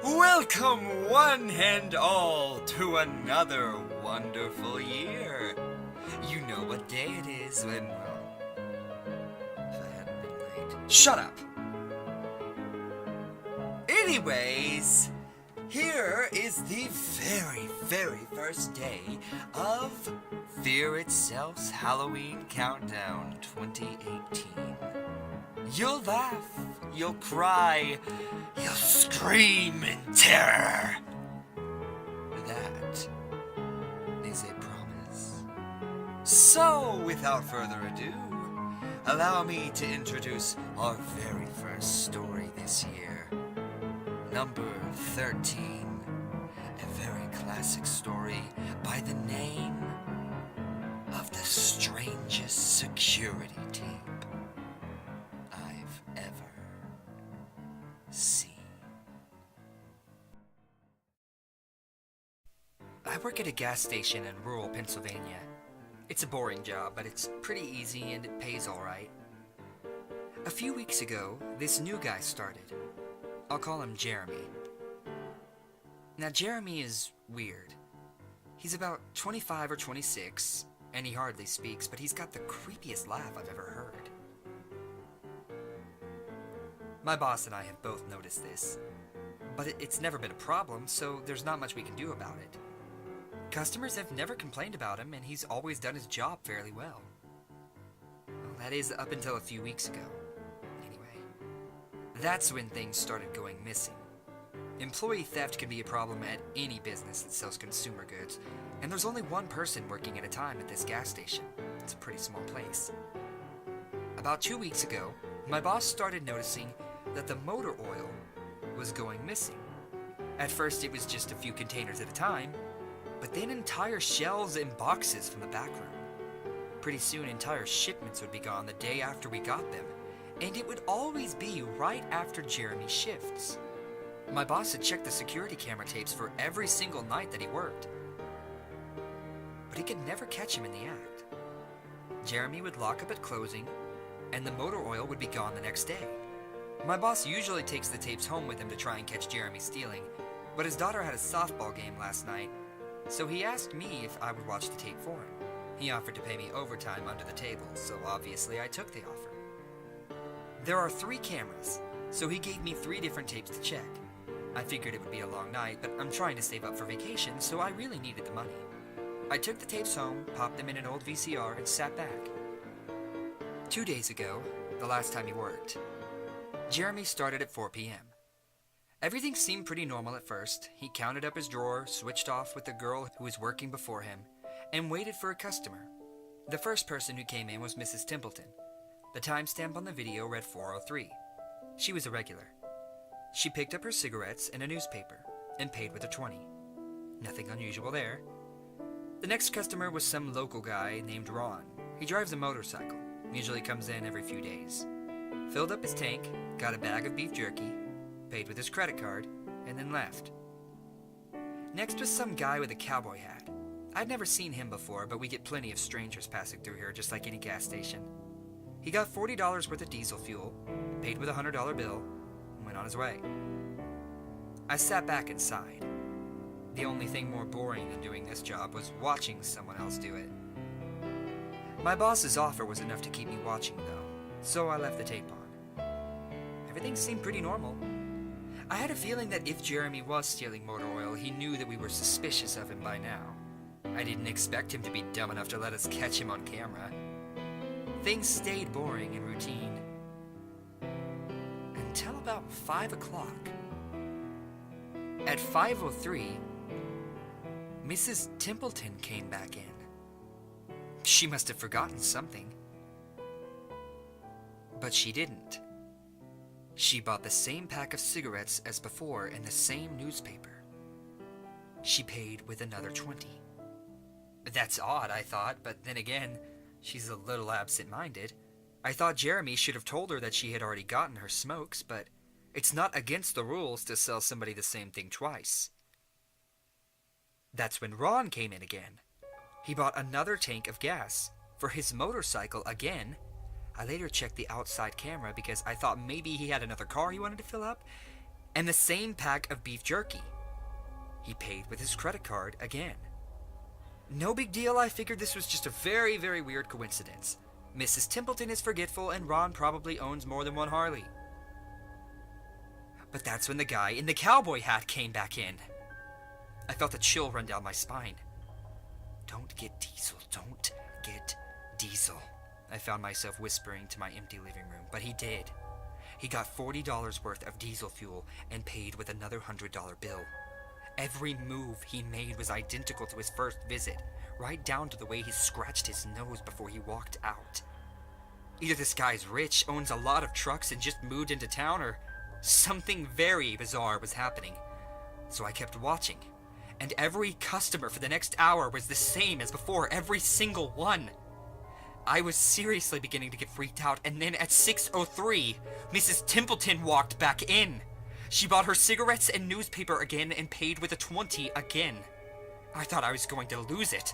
Welcome, one and all, to another wonderful year. You know what day it is when, well, if I hadn't been late. Shut up! Anyways, here is the very first day of Fear Itself's Halloween Countdown 2018. You'll laugh, you'll cry, you'll scream in terror. That is a promise. So, without further ado, allow me to introduce our very first story this year. Number 13. A very classic story by the name of the strangest security tape I've ever seen. I work at a gas station in rural Pennsylvania. It's a boring job, but it's pretty easy and it pays all right. A few weeks ago, this new guy started. I'll call him Jeremy. Now, Jeremy is weird. He's about 25 or 26, and he hardly speaks, but he's got the creepiest laugh I've ever heard. My boss and I have both noticed this, but it's never been a problem, so there's not much we can do about it. Customers have never complained about him, and he's always done his job fairly well. Well, that is up until a few weeks ago. Anyway, that's when things started going missing. Employee theft can be a problem at any business that sells consumer goods, and there's only one person working at a time at this gas station. It's a pretty small place. About 2 weeks ago, my boss started noticing that the motor oil was going missing. At first, it was just a few containers at a time, but then entire shelves and boxes from the back room. Pretty soon, entire shipments would be gone the day after we got them, and it would always be right after Jeremy's shifts. My boss had checked the security camera tapes for every single night that he worked, but he could never catch him in the act. Jeremy would lock up at closing, and the motor oil would be gone the next day. My boss usually takes the tapes home with him to try and catch Jeremy stealing, but his daughter had a softball game last night, so he asked me if I would watch the tape for him. He offered to pay me overtime under the table, so obviously I took the offer. There are 3 cameras, so he gave me 3 different tapes to check. I figured it would be a long night, but I'm trying to save up for vacation, so I really needed the money. I took the tapes home, popped them in an old VCR, and sat back. 2 days ago, the last time he worked, Jeremy started at 4 p.m. Everything seemed pretty normal at first. He counted up his drawer, switched off with the girl who was working before him, and waited for a customer. The first person who came in was Mrs. Templeton. The timestamp on the video read 4:03. She was a regular. She picked up her cigarettes and a newspaper, and paid with a 20. Nothing unusual there. The next customer was some local guy named Ron. He drives a motorcycle, usually comes in every few days. Filled up his tank, got a bag of beef jerky, paid with his credit card, and then left. Next was some guy with a cowboy hat. I'd never seen him before, but we get plenty of strangers passing through here, just like any gas station. He got $40 worth of diesel fuel, paid with a $100 bill, and went on his way. I sat back and sighed. The only thing more boring than doing this job was watching someone else do it. My boss's offer was enough to keep me watching, though, so I left the tape on. Everything seemed pretty normal. I had a feeling that if Jeremy was stealing motor oil, he knew that we were suspicious of him by now. I didn't expect him to be dumb enough to let us catch him on camera. Things stayed boring and routine. Until about 5 o'clock. At 5:03, Mrs. Templeton came back in. She must have forgotten something. But she didn't. She bought the same pack of cigarettes as before and the same newspaper. She paid with another 20. That's odd, I thought, but then again, she's a little absent-minded. I thought Jeremy should have told her that she had already gotten her smokes, but It's not against the rules to sell somebody the same thing twice. That's when Ron came in again. He bought another tank of gas for his motorcycle again. I later checked the outside camera because I thought maybe he had another car he wanted to fill up, and the same pack of beef jerky. He paid with his credit card again. No big deal, I figured this was just a very, very weird coincidence. Mrs. Templeton is forgetful and Ron probably owns more than one Harley. But that's when the guy in the cowboy hat came back in. I felt a chill run down my spine. Don't get diesel, don't get diesel, I found myself whispering to my empty living room, but he did. He got $40 worth of diesel fuel and paid with another $100 bill. Every move he made was identical to his first visit, right down to the way he scratched his nose before he walked out. Either this guy's rich, owns a lot of trucks, and just moved into town, or something very bizarre was happening. So I kept watching, and every customer for the next hour was the same as before, every single one. I was seriously beginning to get freaked out, and then at 6:03, Mrs. Templeton walked back in. She bought her cigarettes and newspaper again and paid with a 20 again. I thought I was going to lose it.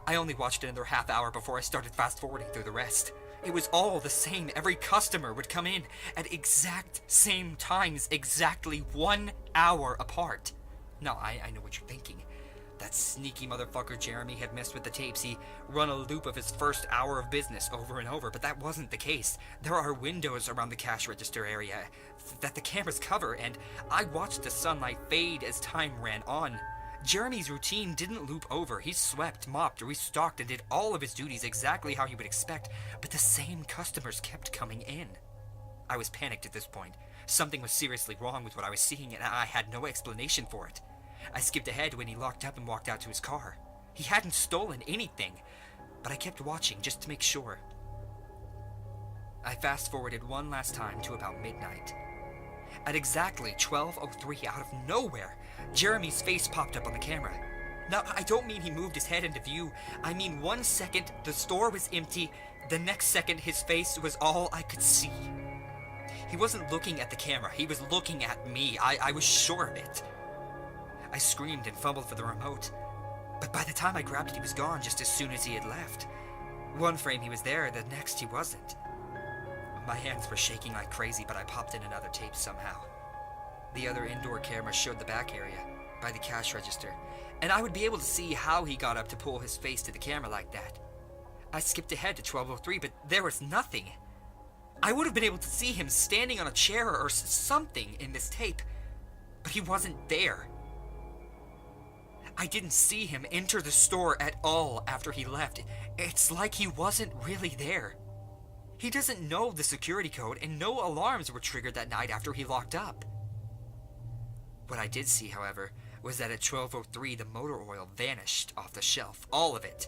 I only watched another half hour before I started fast-forwarding through the rest. It was all the same. Every customer would come in at exact same times, exactly 1 hour apart. Now, I know what you're thinking. That sneaky motherfucker Jeremy had messed with the tapes. He run a loop of his first hour of business over and over, but that wasn't the case. There are windows around the cash register area that the cameras cover, and I watched the sunlight fade as time ran on. Jeremy's routine didn't loop over. He swept, mopped, restocked, and did all of his duties exactly how you would expect, but the same customers kept coming in. I was panicked at this point. Something was seriously wrong with what I was seeing, and I had no explanation for it. I skipped ahead when he locked up and walked out to his car. He hadn't stolen anything, but I kept watching just to make sure. I fast-forwarded one last time to about midnight. At exactly 12:03, out of nowhere, Jeremy's face popped up on the camera. Now, I don't mean he moved his head into view. I mean 1 second, the store was empty. The next second, his face was all I could see. He wasn't looking at the camera. He was looking at me. I was sure of it. I screamed and fumbled for the remote, but by the time I grabbed it, he was gone just as soon as he had left. One frame he was there, the next he wasn't. My hands were shaking like crazy, but I popped in another tape somehow. The other indoor camera showed the back area, by the cash register, and I would be able to see how he got up to pull his face to the camera like that. I skipped ahead to 12:03, but there was nothing. I would have been able to see him standing on a chair or something in this tape, but he wasn't there. I didn't see him enter the store at all after he left. It's like he wasn't really there. He doesn't know the security code, and no alarms were triggered that night after he locked up. What I did see, however, was that at 12:03 the motor oil vanished off the shelf, all of it.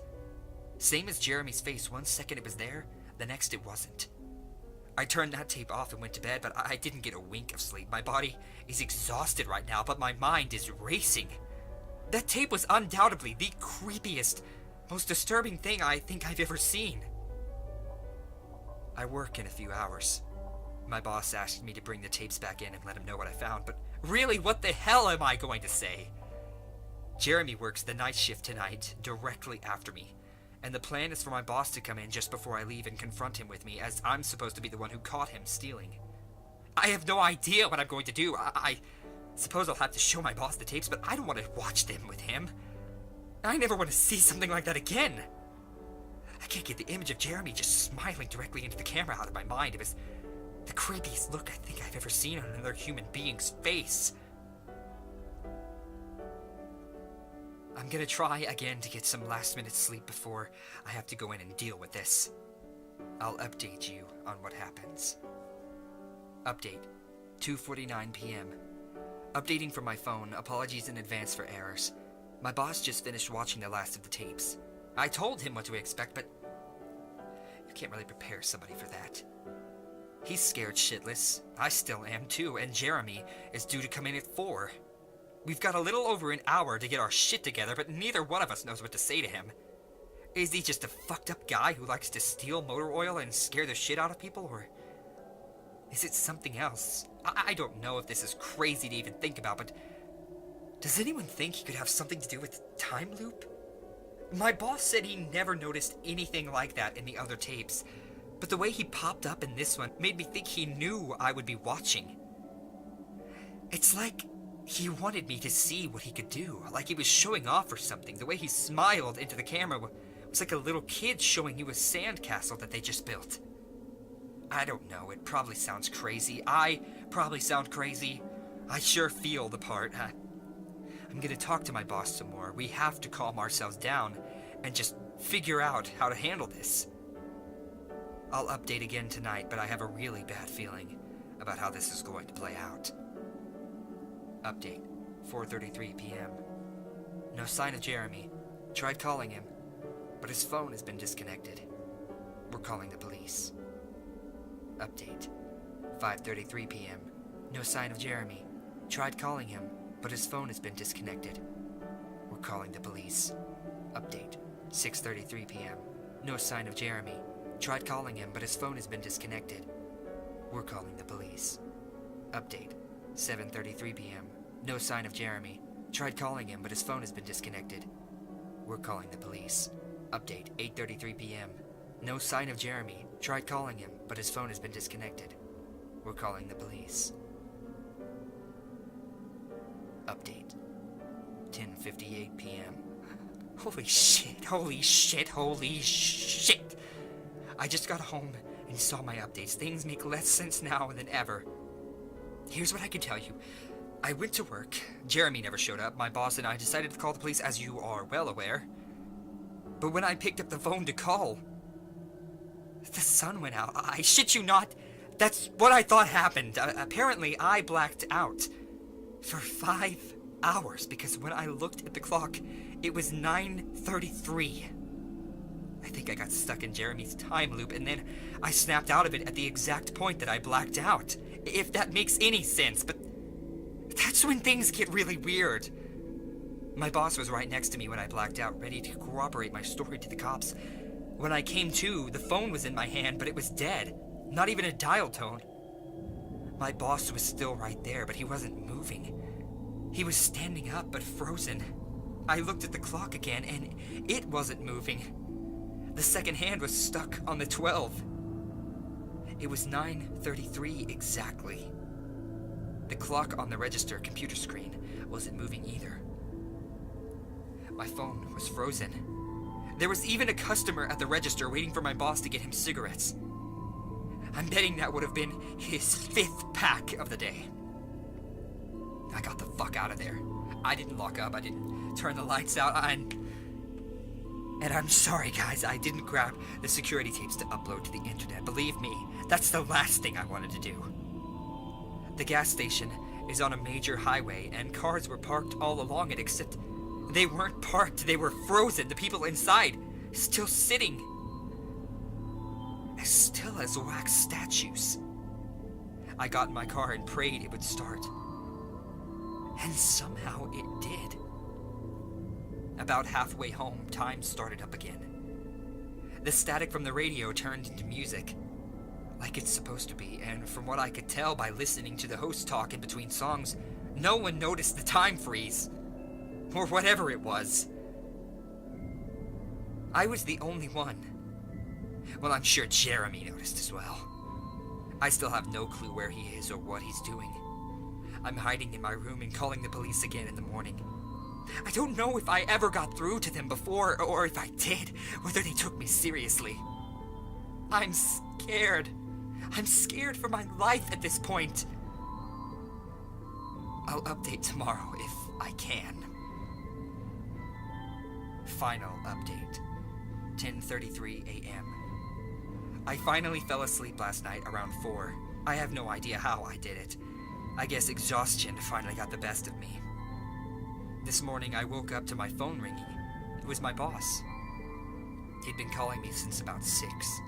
Same as Jeremy's face, 1 second it was there, the next it wasn't. I turned that tape off and went to bed, but I didn't get a wink of sleep. My body is exhausted right now, but my mind is racing. That tape was undoubtedly the creepiest, most disturbing thing I think I've ever seen. I work in a few hours. My boss asked me to bring the tapes back in and let him know what I found, but really, what the hell am I going to say? Jeremy works the night shift tonight, directly after me, and the plan is for my boss to come in just before I leave and confront him with me, as I'm supposed to be the one who caught him stealing. I have no idea what I'm going to do. I suppose I'll have to show my boss the tapes, but I don't want to watch them with him. I never want to see something like that again. I can't get the image of Jeremy just smiling directly into the camera out of my mind. It was the creepiest look I think I've ever seen on another human being's face. I'm gonna try again to get some last-minute sleep before I have to go in and deal with this. I'll update you on what happens. Update, 2:49 p.m. Updating from my phone. Apologies in advance for errors. My boss just finished watching the last of the tapes. I told him what to expect, but you can't really prepare somebody for that. He's scared shitless. I still am too, and Jeremy is due to come in at 4. We've got a little over an hour to get our shit together, but neither one of us knows what to say to him. Is he just a fucked up guy who likes to steal motor oil and scare the shit out of people, or Is it something else? I don't know if this is crazy to even think about, but does anyone think he could have something to do with the time loop? My boss said he never noticed anything like that in the other tapes, but the way he popped up in this one made me think he knew I would be watching. It's like he wanted me to see what he could do, like he was showing off or something. The way he smiled into the camera was like a little kid showing you a sandcastle that they just built. I don't know, it probably sounds crazy. I probably sound crazy. I sure feel the part. I'm gonna talk to my boss some more. We have to calm ourselves down and just figure out how to handle this. I'll update again tonight, but I have a really bad feeling about how this is going to play out. Update, 4:33 p.m. No sign of Jeremy. Tried calling him, but his phone has been disconnected. We're calling the police. Update, 5:33 p.m. No sign of Jeremy. Tried calling him, but his phone has been disconnected. We're calling the police. Update, 6:33 p.m. No sign of Jeremy. Tried calling him, but his phone has been disconnected. We're calling the police. Update, 7:33 p.m. No sign of Jeremy. Tried calling him, but his phone has been disconnected. We're calling the police. Update, 8:33 p.m. No sign of Jeremy. Tried calling him, but his phone has been disconnected. We're calling the police. Update, 10:58 p.m. Holy shit, holy shit, holy shit! I just got home and saw my updates. Things make less sense now than ever. Here's what I can tell you. I went to work. Jeremy never showed up. My boss and I decided to call the police, as you are well aware. But when I picked up the phone to call, the sun went out. I shit you not. That's what I thought happened. Apparently, I blacked out for 5 hours because when I looked at the clock, it was 9:33. I think I got stuck in Jeremy's time loop, and then I snapped out of it at the exact point that I blacked out. If that makes any sense, but that's when things get really weird. My boss was right next to me when I blacked out, ready to corroborate my story to the cops. When I came to, the phone was in my hand, but it was dead. Not even a dial tone. My boss was still right there, but he wasn't moving. He was standing up, but frozen. I looked at the clock again, and it wasn't moving. The second hand was stuck on the 12. It was 9:33 exactly. The clock on the register computer screen wasn't moving either. My phone was frozen. There was even a customer at the register waiting for my boss to get him cigarettes. I'm betting that would have been his 5th pack of the day. I got the fuck out of there. I didn't lock up, I didn't turn the lights out, and I'm sorry guys, I didn't grab the security tapes to upload to the internet. Believe me, that's the last thing I wanted to do. The gas station is on a major highway, and cars were parked all along it, except they weren't parked, they were frozen. The people inside, still sitting, as still as wax statues. I got in my car and prayed it would start. And somehow it did. About halfway home, time started up again. The static from the radio turned into music, like it's supposed to be, and from what I could tell by listening to the host talk in between songs, no one noticed the time freeze. Or whatever it was. I was the only one. Well, I'm sure Jeremy noticed as well. I still have no clue where he is or what he's doing. I'm hiding in my room and calling the police again in the morning. I don't know if I ever got through to them before, or if I did, whether they took me seriously. I'm scared. I'm scared for my life at this point. I'll update tomorrow if I can. Final update, 10:33 a.m. I finally fell asleep last night around 4. I have no idea how I did it. I guess exhaustion finally got the best of me. This morning I woke up to my phone ringing. It was my boss. He'd been calling me since about 6.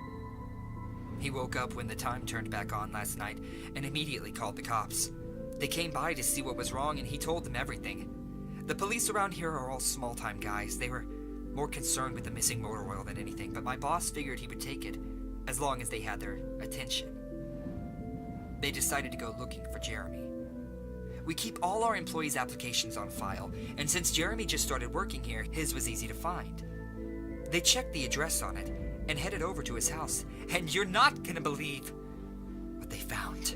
He woke up when the time turned back on last night and immediately called the cops. They came by to see what was wrong and he told them everything. The police around here are all small-time guys. They were more concerned with the missing motor oil than anything, but my boss figured he would take it as long as they had their attention. they decided to go looking for Jeremy. We keep all our employees' applications on file, and since Jeremy just started working here, his was easy to find. They checked the address on it and headed over to his house, and you're not gonna believe what they found.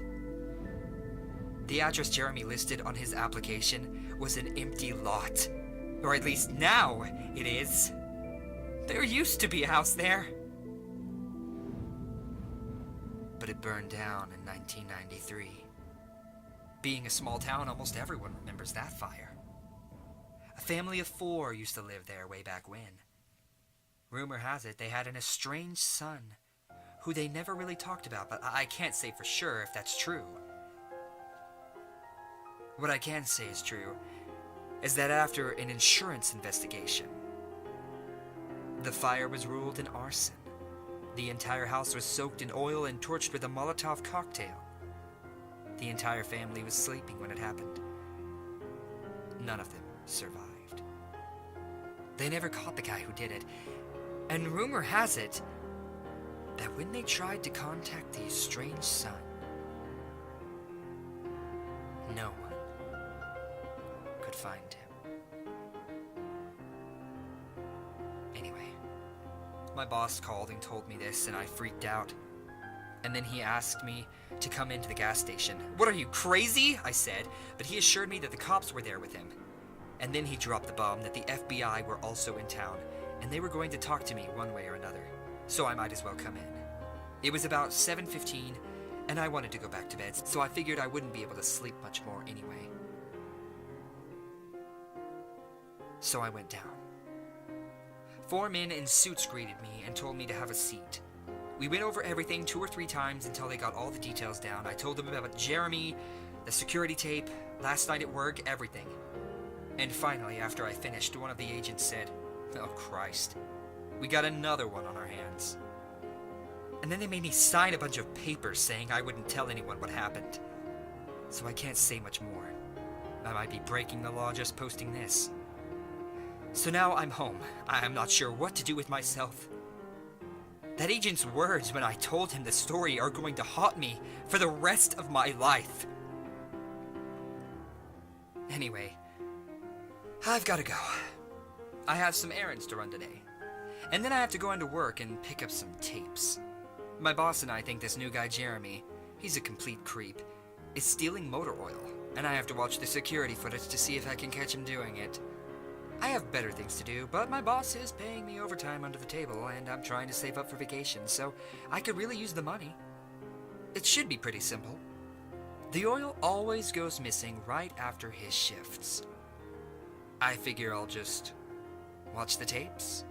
The address Jeremy listed on his application was an empty lot. Or at least now it is. There used to be a house there. But it burned down in 1993. Being a small town, almost everyone remembers that fire. A family of 4 used to live there way back when. Rumor has it they had an estranged son, who they never really talked about, but I can't say for sure if that's true. What I can say is true is that after an insurance investigation, the fire was ruled an arson. The entire house was soaked in oil and torched with a Molotov cocktail. The entire family was sleeping when it happened. None of them survived. They never caught the guy who did it, and rumor has it that when they tried to contact the estranged son, no one could find him. Anyway, my boss called and told me this, and I freaked out. And then he asked me to come into the gas station. "What, are you crazy?" I said, but he assured me that the cops were there with him. And then he dropped the bomb that the FBI were also in town, and they were going to talk to me one way or another, so I might as well come in. It was about 7:15, and I wanted to go back to bed, so I figured I wouldn't be able to sleep much more anyway. So I went down. 4 men in suits greeted me and told me to have a seat. We went over everything 2 or 3 times until they got all the details down. I told them about Jeremy, the security tape, last night at work, everything. And finally, after I finished, one of the agents said, "Oh Christ, we got another one on our hands." And then they made me sign a bunch of papers saying I wouldn't tell anyone what happened. So I can't say much more. I might be breaking the law just posting this. So now I'm home. I'm not sure what to do with myself. That agent's words when I told him the story are going to haunt me for the rest of my life. Anyway, I've got to go. I have some errands to run today. And then I have to go into work and pick up some tapes. My boss and I think this new guy Jeremy, he's a complete creep, is stealing motor oil, and I have to watch the security footage to see if I can catch him doing it. I have better things to do, but my boss is paying me overtime under the table, and I'm trying to save up for vacation, so I could really use the money. It should be pretty simple. The oil always goes missing right after his shifts. I figure I'll just watch the tapes,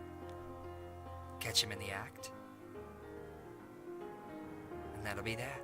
catch him in the act, and that'll be that.